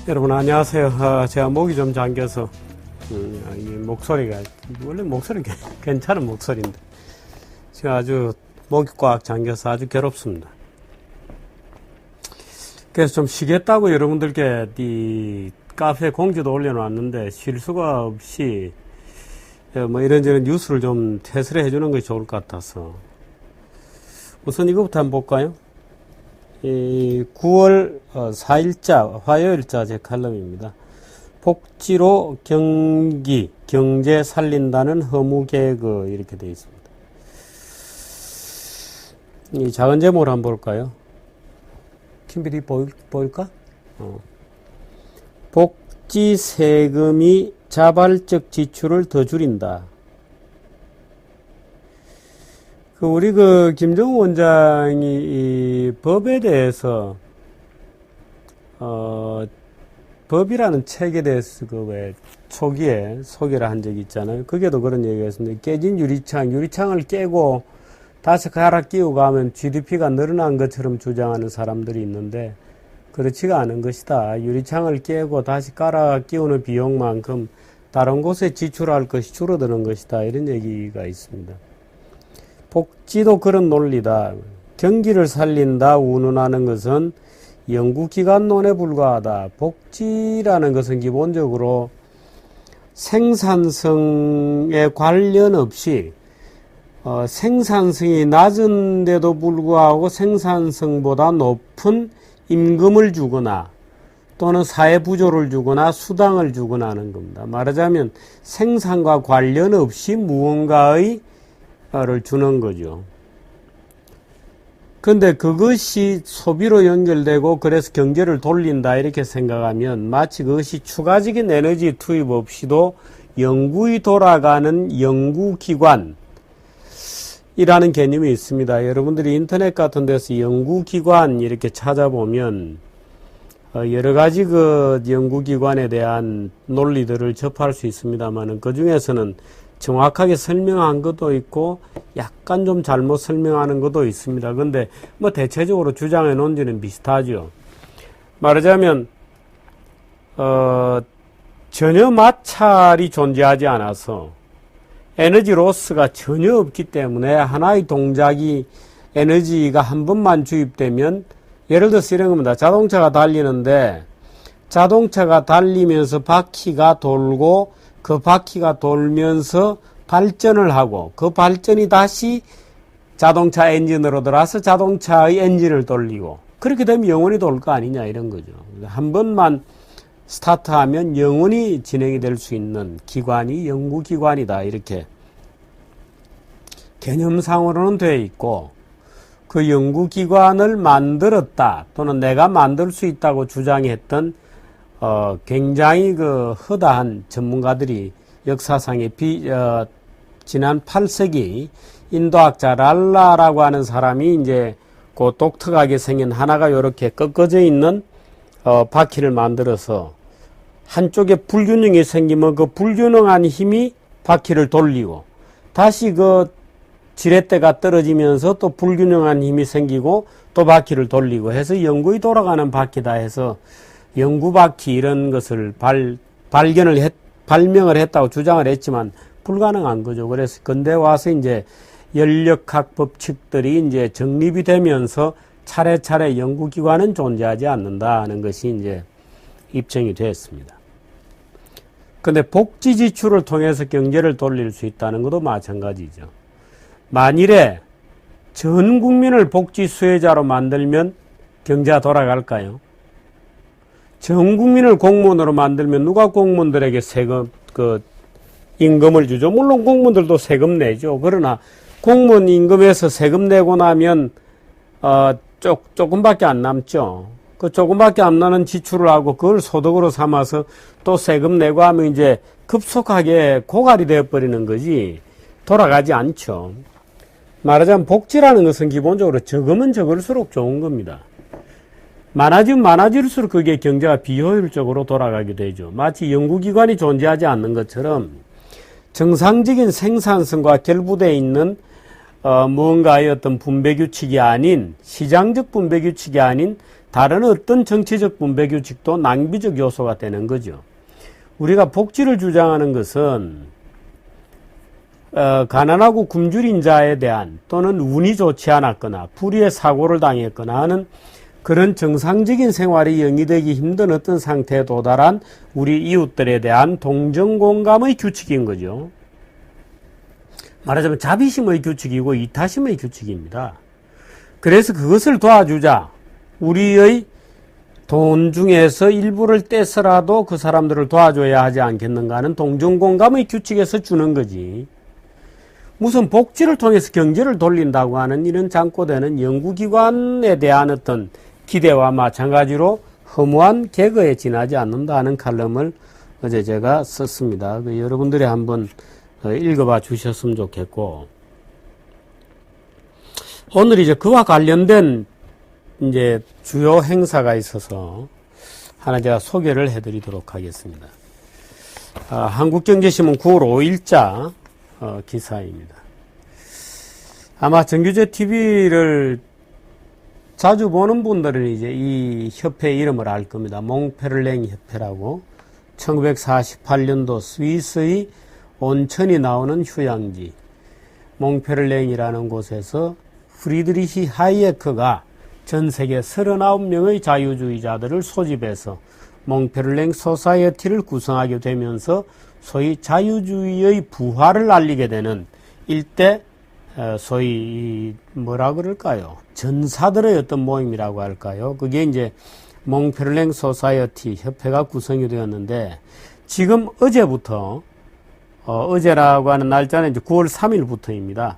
여러분 안녕하세요. 제가 목이 좀 잠겨서 이 목소리가 원래 목소리가 괜찮은 목소리인데 제가 아주 목이 꽉 잠겨서 아주 괴롭습니다. 그래서 좀 쉬겠다고 여러분들께 이 카페 공지도 올려놨는데 쉴 수가 없이 뭐 이런저런 뉴스를 좀 해설해 주는 것이 좋을 것 같아서 우선 이거부터 한번 볼까요? 이 9월 4일자 화요일자 제 칼럼입니다. 복지로 경제 살린다는 허무 개그 이렇게 되어 있습니다. 이 작은 제목을 한번 볼까요? 김PD 보일까? 복지 세금이 자발적 지출을 더 줄인다. 우리 김정우 원장이 이 법에 대해서 법이라는 책에 대해서 초기에 소개를 한 적이 있잖아요. 거기에도 그런 얘기가 있습니다. 깨진 유리창을 깨고 다시 갈아 끼우고 하면 GDP가 늘어난 것처럼 주장하는 사람들이 있는데 그렇지가 않은 것이다. 유리창을 깨고 다시 갈아 끼우는 비용만큼 다른 곳에 지출할 것이 줄어드는 것이다. 이런 얘기가 있습니다. 복지도 그런 논리다. 경기를 살린다 운운하는 것은 연구기관론에 불과하다. 복지라는 것은 기본적으로 생산성에 관련 없이 생산성이 낮은데도 불구하고 생산성보다 높은 임금을 주거나 또는 사회부조를 주거나 수당을 주거나 하는 겁니다. 말하자면 생산과 관련 없이 무언가의 를 주는 거죠. 근데 그것이 소비로 연결되고 그래서 경제를 돌린다 이렇게 생각하면 마치 그것이 추가적인 에너지 투입 없이도 영구히 돌아가는 연구기관이라는 개념이 있습니다. 여러분들이 인터넷 같은 데서 연구기관 이렇게 찾아보면 여러 가지 연구기관에 대한 논리들을 접할 수 있습니다만 그 중에서는 정확하게 설명한 것도 있고 약간 좀 잘못 설명하는 것도 있습니다. 근데 뭐 대체적으로 주장의 논지는 비슷하죠. 말하자면 전혀 마찰이 존재하지 않아서 에너지 로스가 전혀 없기 때문에 하나의 동작이 에너지가 한 번만 주입되면 예를 들어서 이런 겁니다. 자동차가 달리는데 자동차가 달리면서 바퀴가 돌고 그 바퀴가 돌면서 발전을 하고 그 발전이 다시 자동차 엔진으로 들어와서 자동차의 엔진을 돌리고 그렇게 되면 영원히 돌 거 아니냐 이런 거죠. 한 번만 스타트하면 영원히 진행이 될 수 있는 기관이 연구기관이다 이렇게 개념상으로는 되어 있고 그 연구기관을 만들었다 또는 내가 만들 수 있다고 주장했던 굉장히 허다한 전문가들이 역사상에 지난 8세기 인도학자 랄라라고 하는 사람이 이제 그 독특하게 생긴 하나가 이렇게 꺾어져 있는 바퀴를 만들어서 한쪽에 불균형이 생기면 그 불균형한 힘이 바퀴를 돌리고 다시 지렛대가 떨어지면서 또 불균형한 힘이 생기고 또 바퀴를 돌리고 해서 영구히 돌아가는 바퀴다 해서 연구바퀴 이런 것을 발명을 했다고 주장을 했지만 불가능한 거죠. 그래서 근대 와서 이제 연력학 법칙들이 이제 정립이 되면서 차례차례 연구기관은 존재하지 않는다는 것이 이제 입증이 됐습니다. 근데 복지 지출을 통해서 경제를 돌릴 수 있다는 것도 마찬가지죠. 만일에 전 국민을 복지 수혜자로 만들면 경제가 돌아갈까요? 전 국민을 공무원으로 만들면 누가 공무원들에게 세금, 임금을 주죠? 물론 공무원들도 세금 내죠. 그러나 공무원 임금에서 세금 내고 나면, 조금밖에 안 남죠. 그 조금밖에 안 나는 지출을 하고 그걸 소득으로 삼아서 또 세금 내고 하면 이제 급속하게 고갈이 되어버리는 거지 돌아가지 않죠. 말하자면 복지라는 것은 기본적으로 적으면 적을수록 좋은 겁니다. 많아지면 많아질수록 그게 경제가 비효율적으로 돌아가게 되죠. 마치 연구기관이 존재하지 않는 것처럼 정상적인 생산성과 결부되어 있는 무언가의 어떤 분배 규칙이 아닌, 시장적 분배 규칙이 아닌 다른 어떤 정치적 분배 규칙도 낭비적 요소가 되는 거죠. 우리가 복지를 주장하는 것은 가난하고 굶주린 자에 대한, 또는 운이 좋지 않았거나 불의의 사고를 당했거나 하는 그런 정상적인 생활이 영위되기 힘든 어떤 상태에 도달한 우리 이웃들에 대한 동정공감의 규칙인 거죠. 말하자면 자비심의 규칙이고 이타심의 규칙입니다. 그래서 그것을 도와주자. 우리의 돈 중에서 일부를 떼서라도 그 사람들을 도와줘야 하지 않겠는가 하는 동정공감의 규칙에서 주는 거지. 무슨 복지를 통해서 경제를 돌린다고 하는 이런 잠꼬대는 연구기관에 대한 어떤 기대와 마찬가지로 허무한 개그에 지나지 않는다 하는 칼럼을 어제 제가 썼습니다. 여러분들이 한번 읽어봐 주셨으면 좋겠고, 오늘 이제 그와 관련된 이제 주요 행사가 있어서 하나 제가 소개를 해드리도록 하겠습니다. 한국경제신문 9월 5일자 기사입니다. 아마 정규제 TV를 자주 보는 분들은 이제 이 협회 이름을 알 겁니다. 몽페를랭 협회라고 1948년도 스위스의 온천이 나오는 휴양지 몽페를랭이라는 곳에서 프리드리히 하이에크가 전 세계 39명의 자유주의자들을 소집해서 몽페를랭 소사이어티를 구성하게 되면서 소위 자유주의의 부활을 알리게 되는 일대 소위 뭐라 그럴까요? 전사들의 어떤 모임이라고 할까요? 그게 이제 몽페를랭 소사이어티 협회가 구성이 되었는데, 지금 어제부터 어제라고 하는 날짜는 이제 9월 3일부터입니다.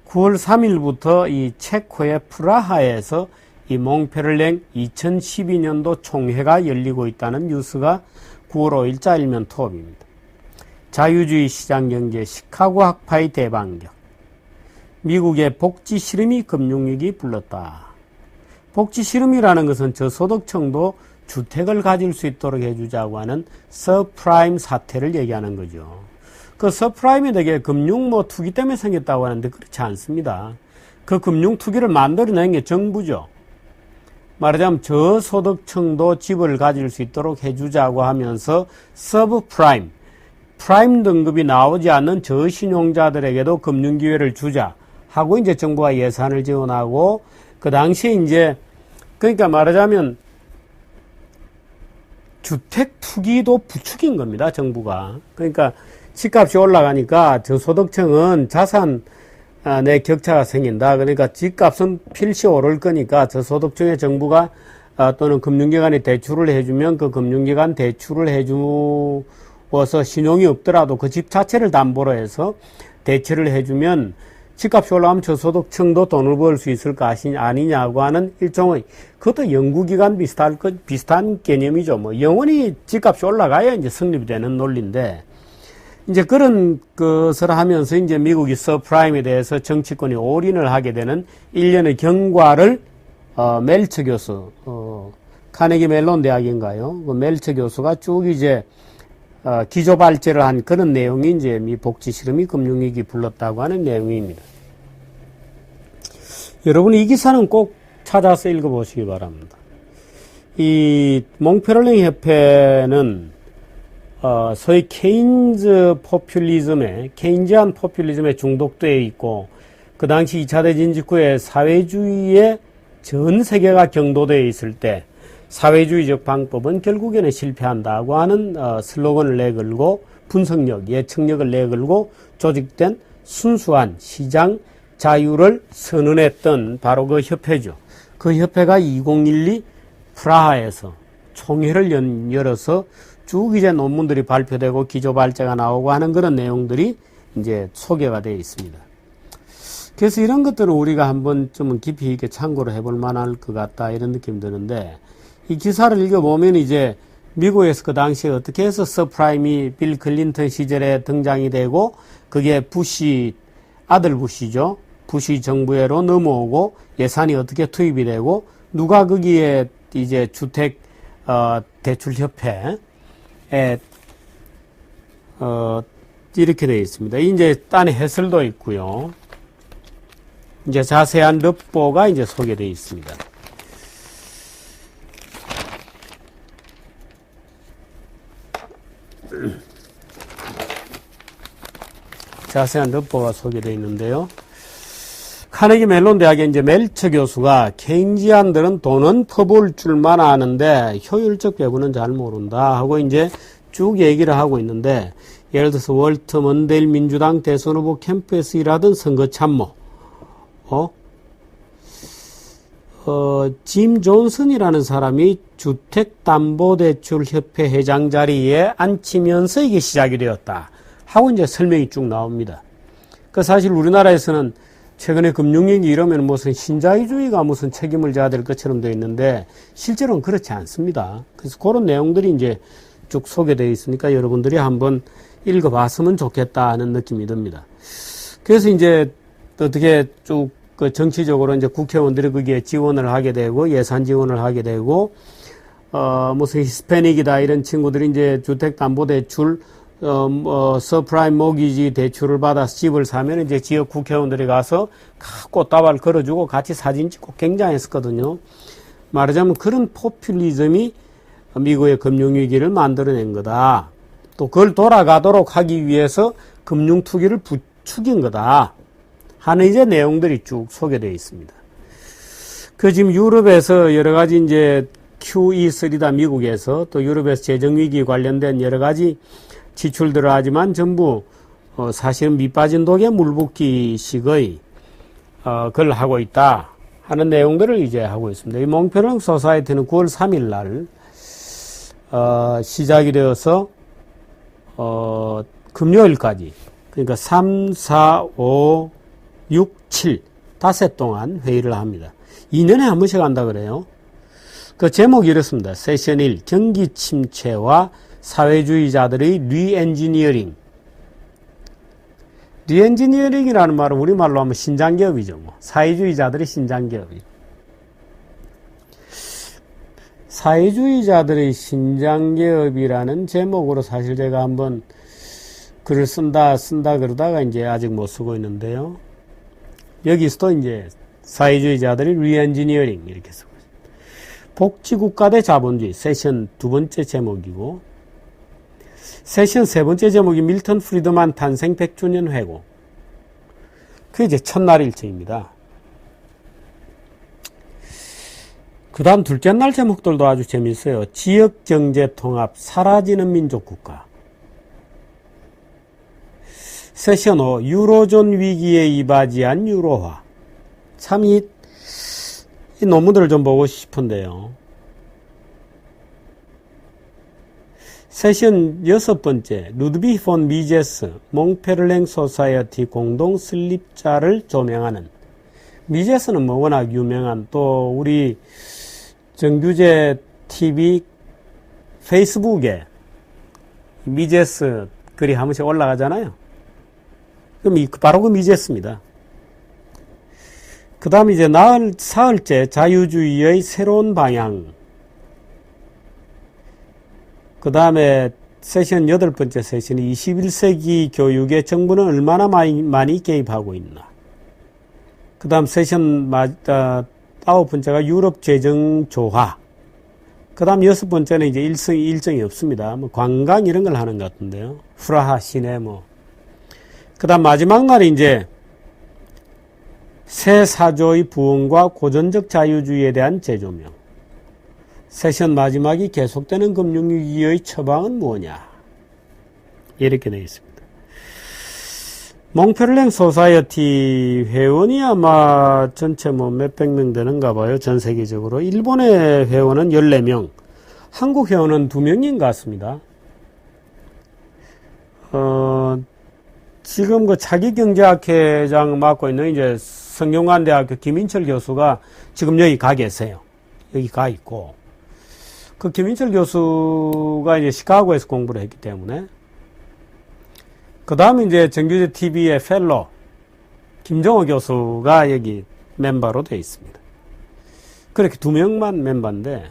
9월 3일부터 이 체코의 프라하에서 이 몽페를랭 2012년도 총회가 열리고 있다는 뉴스가 9월 5일자 일면톱입니다. 자유주의 시장경제 시카고 학파의 대반격. 미국의 복지 실험이 금융위기 불렀다. 복지 실험이라는 것은 저소득층도 주택을 가질 수 있도록 해주자고 하는 서프라임 사태를 얘기하는 거죠. 그 서프라임이 되게 금융 투기 때문에 생겼다고 하는데 그렇지 않습니다. 그 금융 투기를 만들어낸 게 정부죠. 말하자면 저소득층도 집을 가질 수 있도록 해주자고 하면서 서브프라임, 프라임 등급이 나오지 않는 저신용자들에게도 금융기회를 주자 하고 이제 정부가 예산을 지원하고, 그 당시에 이제 그러니까 말하자면 주택 투기도 부추긴 겁니다, 정부가. 그러니까 집값이 올라가니까 저소득층은 자산 내 격차가 생긴다. 그러니까 집값은 필시 오를 거니까 저소득층에 정부가 또는 금융기관이 대출을 해주면 그 금융기관 대출을 해주어서 신용이 없더라도 그 집 자체를 담보로 해서 대출을 해주면 집값이 올라가면 저소득층도 돈을 벌 수 있을 거 아니냐고 하는 일종의, 그것도 연구기관 비슷한 개념이죠. 영원히 집값이 올라가야 이제 성립이 되는 논리인데, 이제 그런 것을 하면서 이제 미국이 서프라임에 대해서 정치권이 올인을 하게 되는 일련의 경과를 멜처 교수, 카네기 멜론 대학인가요? 그 멜처 교수가 쭉 이제 기조발제를 한 그런 내용이 이제 미 복지 실험이 금융위기 불렀다고 하는 내용입니다. 여러분 이 기사는 꼭 찾아서 읽어보시기 바랍니다. 이 몽페를랭 협회는 소위 케인지안 포퓰리즘에 중독되어 있고, 그 당시 2차 대전 직후에 사회주의에 전 세계가 경도되어 있을 때 사회주의적 방법은 결국에는 실패한다고 하는 슬로건을 내걸고 분석력, 예측력을 내걸고 조직된 순수한 시장 자유를 선언했던 바로 그 협회죠. 그 협회가 2012 프라하에서 총회를 열어서 쭉 이제 논문들이 발표되고 기조발제가 나오고 하는 그런 내용들이 이제 소개가 되어 있습니다. 그래서 이런 것들은 우리가 한번 좀 깊이 있게 참고를 해볼 만할 것 같다, 이런 느낌이 드는데, 이 기사를 읽어보면 이제 미국에서 그 당시에 어떻게 해서 서프라임이 빌 클린턴 시절에 등장이 되고, 그게 아들 부시죠. 부시 정부에로 넘어오고 예산이 어떻게 투입이 되고, 누가 거기에 이제 주택 대출협회에 이렇게 되어 있습니다. 이제 딴에 해설도 있고요. 이제 자세한 르포가 이제 소개되어 있습니다. 자세한 르포가 소개되어 있는데요. 카네기 멜론 대학의 이제 멜처 교수가 케인지안들은 돈은 퍼부을 줄만 아는데 효율적 배분은 잘 모른다 하고 이제 쭉 얘기를 하고 있는데, 예를 들어서 월트 먼데일 민주당 대선 후보 캠프에서 일하던 선거 참모, 짐 존슨이라는 사람이 주택담보대출협회 회장 자리에 앉히면서 이게 시작이 되었다 하고 이제 설명이 쭉 나옵니다. 그 사실 우리나라에서는 최근에 금융위기 이러면 무슨 신자유주의가 무슨 책임을 져야 될 것처럼 되어 있는데 실제로는 그렇지 않습니다. 그래서 그런 내용들이 이제 쭉 소개되어 있으니까 여러분들이 한번 읽어봤으면 좋겠다 하는 느낌이 듭니다. 그래서 이제 어떻게 쭉 그 정치적으로 이제 국회의원들이 거기에 지원을 하게 되고 예산 지원을 하게 되고 무슨 히스패닉이다 이런 친구들이 이제 주택담보대출 서프라임 모기지 대출을 받아서 집을 사면 이제 지역 국회의원들이 가서 꽃다발 걸어주고 같이 사진 찍고 굉장했었거든요. 말하자면 그런 포퓰리즘이 미국의 금융위기를 만들어낸 거다. 또 그걸 돌아가도록 하기 위해서 금융투기를 부추긴 거다 하는 이제 내용들이 쭉 소개되어 있습니다. 그 지금 유럽에서 여러 가지 이제 QE3다 미국에서 또 유럽에서 재정위기 관련된 여러 가지 지출들을 하지만 전부 사실은 밑빠진 독에 물붓기식의 그걸 하고 있다 하는 내용들을 이제 하고 있습니다. 이 몽페르랑 소사이어티는 9월 3일 날 시작이 되어서 금요일까지, 그러니까 3, 4, 5, 6, 7 닷새 동안 회의를 합니다. 2년에 한 번씩 한다 그래요. 그 제목이 이렇습니다. 세션 1, 경기 침체와 사회주의자들의 리엔지니어링. 리엔지니어링이라는 말은 우리말로 하면 신장개업이죠. 뭐. 사회주의자들의 신장개업이. 사회주의자들의 신장개업이라는 제목으로 사실 제가 한번 글을 쓴다 그러다가 이제 아직 못 쓰고 있는데요. 여기서도 이제 사회주의자들의 리엔지니어링 이렇게 쓰고 있습니다. 복지국가 대 자본주의 세션 두 번째 제목이고, 세션 세 번째 제목이 밀턴 프리드만 탄생 100주년 회고. 그게 이제 첫날 일정입니다. 그 다음 둘째 날 제목들도 아주 재밌어요. 지역경제통합, 사라지는 민족국가. 세션 5, 유로존 위기에 이바지한 유로화. 참 이 논문들을 좀 보고 싶은데요. 세션 여섯 번째, 루드비 폰 미제스, 몽페르랭 소사이어티 공동 설립자를 조명하는. 미제스는 뭐 워낙 유명한, 또 우리 정규제 TV 페이스북에 미제스 글이 한 번씩 올라가잖아요. 그럼 바로 그 미제스입니다. 그 다음 이제 사흘째 자유주의의 새로운 방향. 그 다음에 세션 여덟 번째 세션이 21세기 교육에 정부는 얼마나 많이 개입하고 있나. 그 다음 세션 아홉 번째가 유럽 재정 조화. 그 다음 여섯 번째는 이제 일정이 없습니다. 뭐 관광 이런 걸 하는 것 같은데요. 프라하 시내 뭐. 그 다음 마지막 날이 이제 새 사조의 부흥과 고전적 자유주의에 대한 재조명. 세션 마지막이 계속되는 금융위기의 처방은 뭐냐. 이렇게 되어 있습니다. 몽페르랭 소사이어티 회원이 아마 전체 뭐 몇백 명 되는가 봐요. 전 세계적으로. 일본의 회원은 14명, 한국 회원은 2명인 것 같습니다. 지금 그 차기경제학회장 맡고 있는 이제 성균관대학교 김인철 교수가 지금 여기 가 계세요. 여기 가 있고. 그 김인철 교수가 이제 시카고에서 공부를 했기 때문에. 그 다음에 이제 정규제 TV의 펠로 김정호 교수가 여기 멤버로 되어 있습니다. 그렇게 2명만 멤버인데,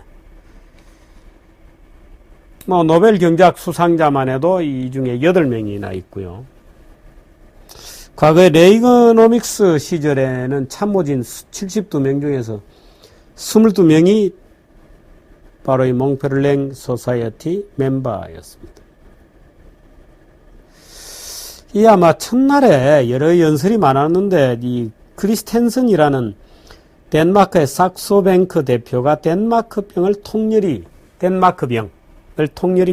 뭐 노벨 경제학 수상자만 해도 이 중에 8명이나 있고요. 과거에 레이거노믹스 시절에는 참모진 72명 중에서 22명이 바로 이 몽페르랭 소사이어티 멤버였습니다. 이 아마 첫날에 여러 연설이 많았는데 이 크리스텐슨이라는 덴마크의 삭소뱅크 대표가 덴마크병을 통렬히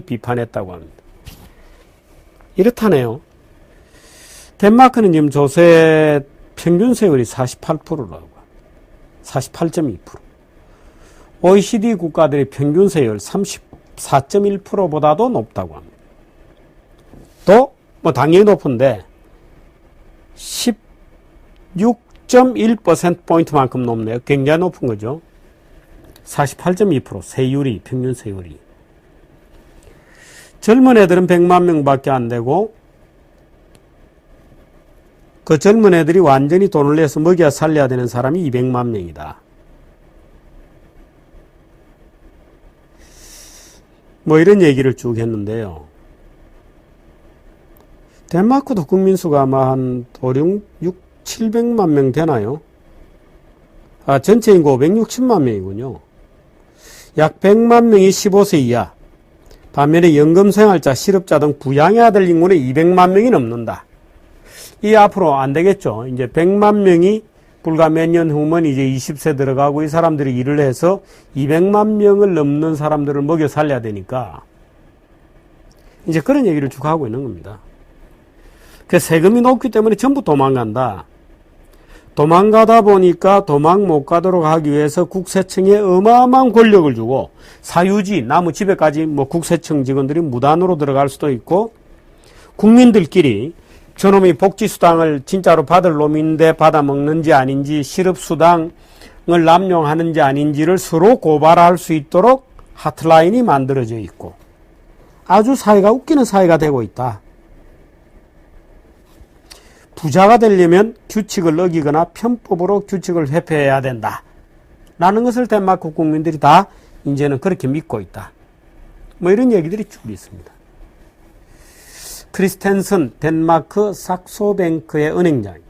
비판했다고 합니다. 이렇다네요. 덴마크는 지금 조세 평균 세율이 48%라고 합니다. 48.2%. OECD 국가들의 평균 세율 34.1%보다도 높다고 합니다. 또 뭐 당연히 높은데 16.1%포인트만큼 높네요. 굉장히 높은 거죠. 48.2% 세율이, 평균 세율이. 젊은 애들은 100만 명밖에 안 되고 그 젊은 애들이 완전히 돈을 내서 먹여 살려야 되는 사람이 200만 명이다. 뭐 이런 얘기를 쭉 했는데요. 덴마크도 국민수가 아마 한 700만 명 되나요? 전체 인구 560만 명이군요. 약 100만 명이 15세 이하. 반면에 연금생활자, 실업자 등 부양해야 될 인구는 200만 명이 넘는다. 이 앞으로 안 되겠죠. 이제 100만 명이 불과 몇 년 후면 이제 20세 들어가고 이 사람들이 일을 해서 200만 명을 넘는 사람들을 먹여 살려야 되니까 이제 그런 얘기를 쭉 하고 있는 겁니다. 그 세금이 높기 때문에 전부 도망간다. 도망가다 보니까 도망 못 가도록 하기 위해서 국세청에 어마어마한 권력을 주고 사유지, 나무 집에까지 뭐 국세청 직원들이 무단으로 들어갈 수도 있고 국민들끼리 저놈이 복지수당을 진짜로 받을 놈인데 받아먹는지 아닌지 실업수당을 남용하는지 아닌지를 서로 고발할 수 있도록 하트라인이 만들어져 있고 아주 사회가 웃기는 사회가 되고 있다. 부자가 되려면 규칙을 어기거나 편법으로 규칙을 회피해야 된다. 라는 것을 덴마크 국민들이 다 이제는 그렇게 믿고 있다. 뭐 이런 얘기들이 쭉 있습니다. 크리스텐슨 덴마크 삭소뱅크의 은행장이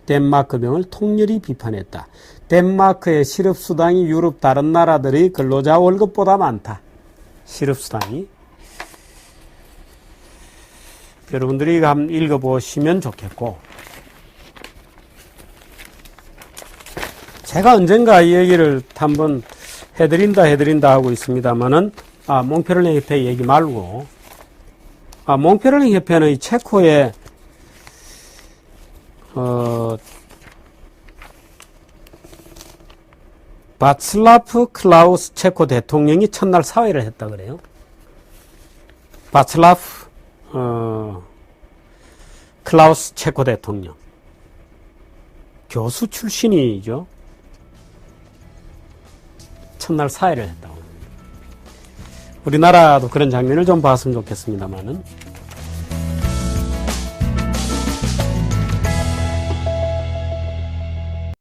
덴마크병을 통렬히 비판했다. 덴마크의 실업수당이 유럽 다른 나라들의 근로자 월급보다 많다. 실업수당이. 여러분들이 한번 읽어보시면 좋겠고 제가 언젠가 이 얘기를 한번 해드린다 하고 있습니다만은 몽페르랭 협회 얘기 말고 몽페르랭 협회는 이 체코의 바츠라프 클라우스 체코 대통령이 첫날 사회를 했다 그래요. 바츠라프 클라우스 체코 대통령. 교수 출신이죠. 첫날 사회를 했다고 합니다. 우리나라도 그런 장면을 좀 봤으면 좋겠습니다만은.